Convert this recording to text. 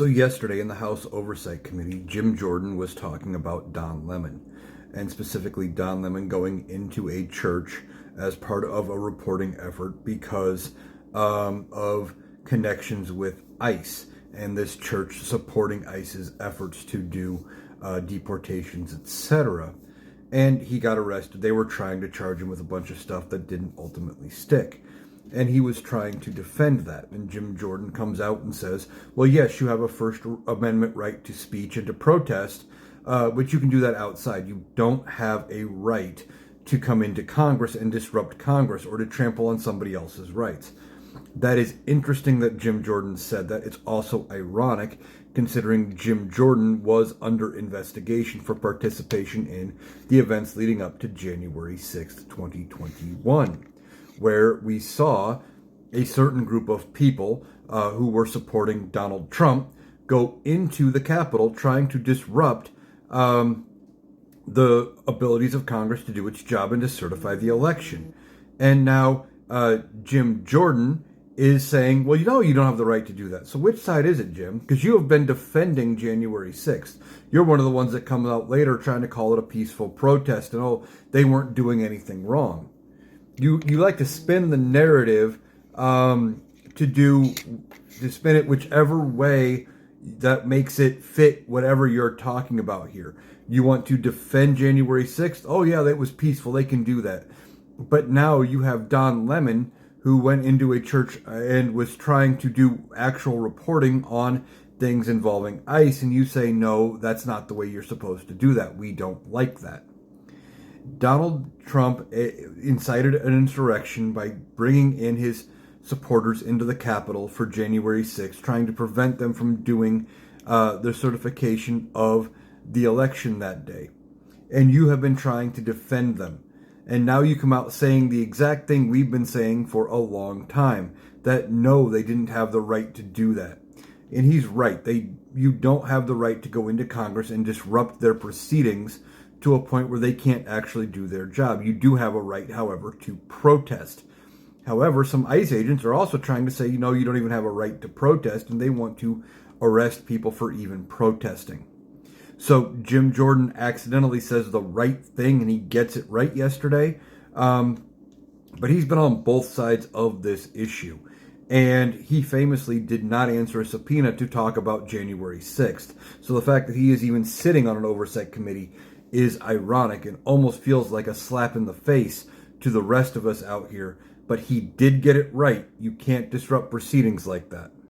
So yesterday in the House Oversight Committee, Jim Jordan was talking about Don Lemon, and specifically Don Lemon going into a church as part of a reporting effort because of connections with ICE, and this church supporting ICE's efforts to do deportations, etc. And he got arrested. They were trying to charge him with a bunch of stuff that didn't ultimately stick. And he was trying to defend that. And Jim Jordan comes out and says, well, yes, you have a First Amendment right to speech and to protest, but you can do that outside. You don't have a right to come into Congress and disrupt Congress or to trample on somebody else's rights. That is interesting that Jim Jordan said that. It's also ironic considering Jim Jordan was under investigation for participation in the events leading up to January 6th, 2021. Where we saw a certain group of people who were supporting Donald Trump go into the Capitol trying to disrupt the abilities of Congress to do its job and to certify the election. And now Jim Jordan is saying, well, you don't have the right to do that. So which side is it, Jim? Because you have been defending January 6th. You're one of the ones that comes out later trying to call it a peaceful protest and, they weren't doing anything wrong. You like to spin the narrative to spin it whichever way that makes it fit whatever you're talking about here. You want to defend January 6th? Oh yeah, that was peaceful. They can do that. But now you have Don Lemon who went into a church and was trying to do actual reporting on things involving ICE, and you say, no, that's not the way you're supposed to do that. We don't like that. Donald Trump incited an insurrection by bringing in his supporters into the Capitol for January 6th, trying to prevent them from doing the certification of the election that day. And you have been trying to defend them. And now you come out saying the exact thing we've been saying for a long time, that no, they didn't have the right to do that. And he's right. You don't have the right to go into Congress and disrupt their proceedings to a point where they can't actually do their job. You do have a right, however, to protest. However, some ICE agents are also trying to say, you don't even have a right to protest, and they want to arrest people for even protesting. So Jim Jordan accidentally says the right thing, and he gets it right yesterday. But he's been on both sides of this issue. And he famously did not answer a subpoena to talk about January 6th. So the fact that he is even sitting on an oversight committee is ironic and almost feels like a slap in the face to the rest of us out here. But he did get it right. You can't disrupt proceedings like that.